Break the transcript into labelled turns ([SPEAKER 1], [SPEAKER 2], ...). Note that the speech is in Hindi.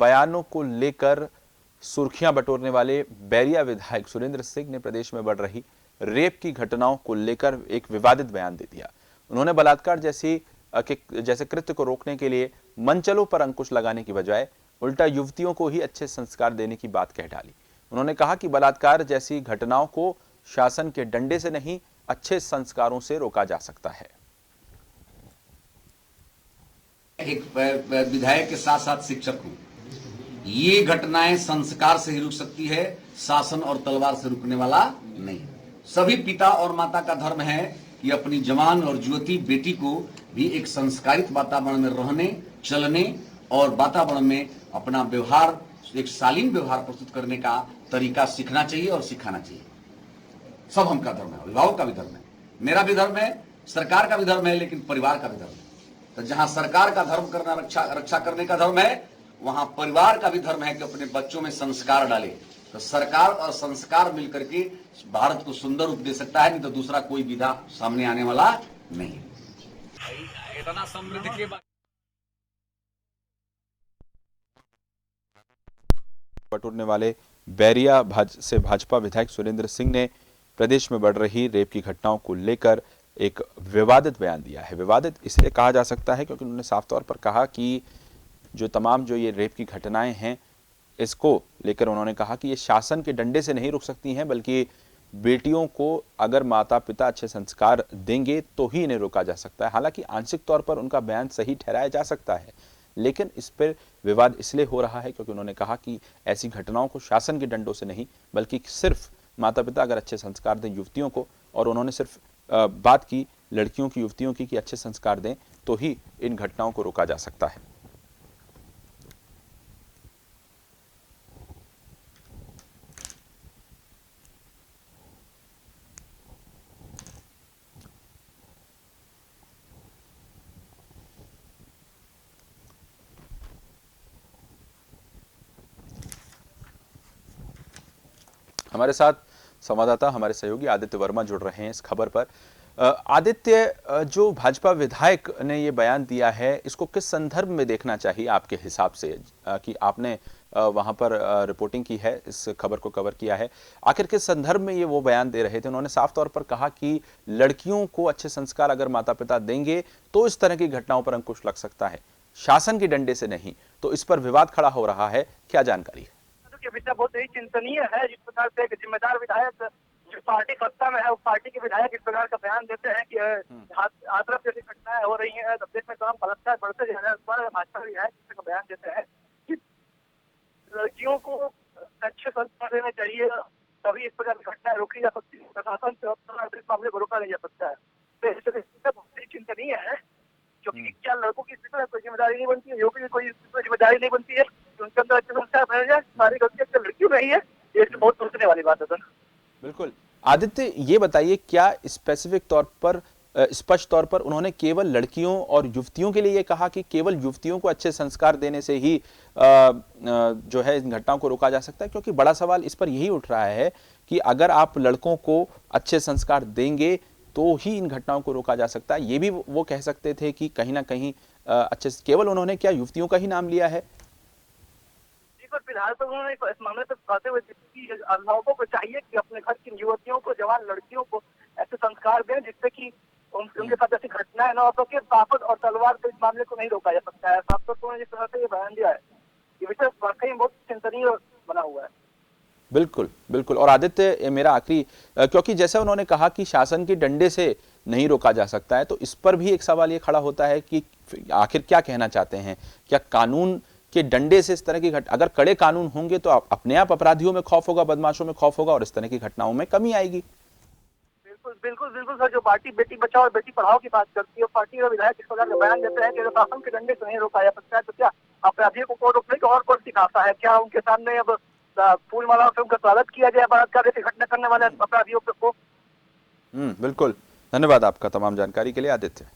[SPEAKER 1] बयानों को लेकर सुर्खियां बटोरने वाले बैरिया विधायक सुरेंद्र सिंह ने प्रदेश में बढ़ रही रेप की घटनाओं को लेकर एक विवादित बयान दे दिया। उन्होंने बलात्कार जैसे कृत्य को रोकने के लिए मंचलों पर अंकुश लगाने की बजाय उल्टा युवतियों को ही अच्छे संस्कार देने की बात कह डाली। उन्होंने कहा कि बलात्कार जैसी घटनाओं को शासन के डंडे से नहीं, अच्छे संस्कारों से रोका जा सकता है।
[SPEAKER 2] एक विधायक के साथ साथ शिक्षक हूं। ये घटनाएं संस्कार से ही रुक सकती है, शासन और तलवार से रुकने वाला नहीं। सभी पिता और माता का धर्म है कि अपनी जवान और युवती बेटी को भी एक संस्कारित वातावरण में रहने, चलने और वातावरण में अपना व्यवहार, एक शालीन व्यवहार प्रस्तुत करने का तरीका सीखना चाहिए और सिखाना चाहिए। सब हम का धर्म है, अभिभावक का भी धर्म है, मेरा भी धर्म है, सरकार का भी धर्म है, लेकिन परिवार का भी धर्म है। तो जहां सरकार का धर्म करना रक्षा करने का धर्म है, वहां परिवार का भी धर्म है कि अपने बच्चों में संस्कार डाले। तो सरकार और संस्कार मिलकर के भारत को सुंदर रूप दे सकता है, नहीं तो दूसरा कोई विधा सामने आने वाला नहीं। इतना समृद्ध के
[SPEAKER 1] बटोरने वाले बैरिया से भाजपा विधायक सुरेंद्र सिंह ने प्रदेश में बढ़ रही रेप की घटनाओं को लेकर एक विवादित बयान दिया है। विवादित इसलिए कहा जा सकता है क्योंकि उन्होंने साफ तौर पर कहा कि जो ये रेप की घटनाएं हैं, इसको लेकर उन्होंने कहा कि ये शासन के डंडे से नहीं रुक सकती हैं, बल्कि बेटियों को अगर माता पिता अच्छे संस्कार देंगे तो ही इन्हें रोका जा सकता है। हालांकि आंशिक तौर पर उनका बयान सही ठहराया जा सकता है, लेकिन इस पर विवाद इसलिए हो रहा है क्योंकि उन्होंने कहा कि ऐसी घटनाओं को शासन के डंडों से नहीं, बल्कि सिर्फ माता पिता अगर अच्छे संस्कार दें युवतियों को, और उन्होंने सिर्फ बात की लड़कियों की, युवतियों की कि अच्छे संस्कार दें तो ही इन घटनाओं को रोका जा सकता है। हमारे साथ संवाददाता, हमारे सहयोगी आदित्य वर्मा जुड़ रहे हैं इस खबर पर। आदित्य, जो भाजपा विधायक ने ये बयान दिया है, इसको किस संदर्भ में देखना चाहिए आपके हिसाब से, कि आपने वहां पर रिपोर्टिंग की है, इस खबर को कवर किया है, आखिर किस संदर्भ में ये वो बयान दे रहे थे? उन्होंने साफ तौर पर कहा कि लड़कियों को अच्छे संस्कार अगर माता पिता देंगे तो इस तरह की घटनाओं पर अंकुश लग सकता है, शासन के डंडे से नहीं। तो इस पर विवाद खड़ा हो रहा है, क्या जानकारी है?
[SPEAKER 3] विषय बहुत ही चिंतनीय है। जिस प्रकार से एक जिम्मेदार विधायक जो पार्टी सत्ता में है, उस पार्टी के विधायक इस प्रकार का बयान देते हैं कि हाथरस जैसी घटनाएं हो रही हैं, देश में तमाम बलात्कार बढ़ते जा रहे हैं, उस पर भाजपा विधायक इस तरह का बयान देते हैं कि लड़कियों को अच्छे संस्कार देने चाहिए, तभी इस प्रकार की घटनाएं रोकी जा सकती है, प्रशासन से इस मामले को रोका नहीं जा सकता है। तो इससे बहुत ही चिंतनीय है, क्योंकि क्या लड़कों की कोई जिम्मेदारी नहीं बनती है, युवकों की कोई जिम्मेदारी नहीं बनती है, उनके अंदर अच्छे संस्कार भर जाए, सारी गलतियां लड़कियों नहीं है। ये बहुत सोचने वाली बात है सर।
[SPEAKER 1] बिल्कुल। आदित्य, ये बताइए, क्या स्पेसिफिक तौर पर, स्पष्ट तौर पर उन्होंने केवल लड़कियों और युवतियों के लिए ये कहा कि केवल युवतियों को अच्छे संस्कार देने से ही जो है इन घटनाओं को रोका जा सकता है? क्योंकि बड़ा सवाल इस पर यही उठ रहा है कि अगर आप लड़कों को अच्छे संस्कार देंगे तो ही इन घटनाओं को रोका जा सकता है। ये भी वो कह सकते थे कि कहीं ना कहीं अच्छे, केवल उन्होंने क्या युवतियों का ही नाम लिया है?
[SPEAKER 3] फिलहाल तो उन्होंने इस मामले पर कहते हुए अभिभावकों को चाहिए कि अपने घर की युवतियों को, जवान लड़कियों को ऐसे संस्कार दें जिससे कि उनके साथ ऐसी घटनाएं न हो सके। ताकत और तलवार से इस मामले को नहीं रोका जा सकता है। साफ तौर पर जिस तरह से ये बयान दिया है, ये विषय वाकई बहुत चिंतनीय बना हुआ है।
[SPEAKER 1] बिल्कुल बिल्कुल। और आदित्य, मेरा आखिरी, क्योंकि जैसा उन्होंने कहा कि शासन के डंडे से नहीं रोका जा सकता है, तो इस पर भी एक सवाल ये खड़ा होता है कि आखिर क्या कहना चाहते हैं? क्या कानून के डंडे से इस तरह की अगर कड़े कानून होंगे तो अपने आप अपराधियों में खौफ होगा, बदमाशों में खौफ होगा, और इस तरह की घटनाओं में कमी आएगी?
[SPEAKER 3] बिल्कुल बिल्कुल बिल्कुल सर। जो पार्टी बेटी बचाओ और बेटी पढ़ाओ की बात करती है, पार्टी का विधायक इस प्रकार का बयान देते हैं कि शासन के डंडे से नहीं रोका जा सकता है, तो क्या अपराधियों को रोकने का और कौन सिखाता है? क्या उनके सामने अब फूल मालाओं से उनका स्वागत किया जाए बलात्कार जैसी घटना करने वाले अपराधियों को?
[SPEAKER 1] बिल्कुल। धन्यवाद आपका तमाम जानकारी के लिए आदित्य।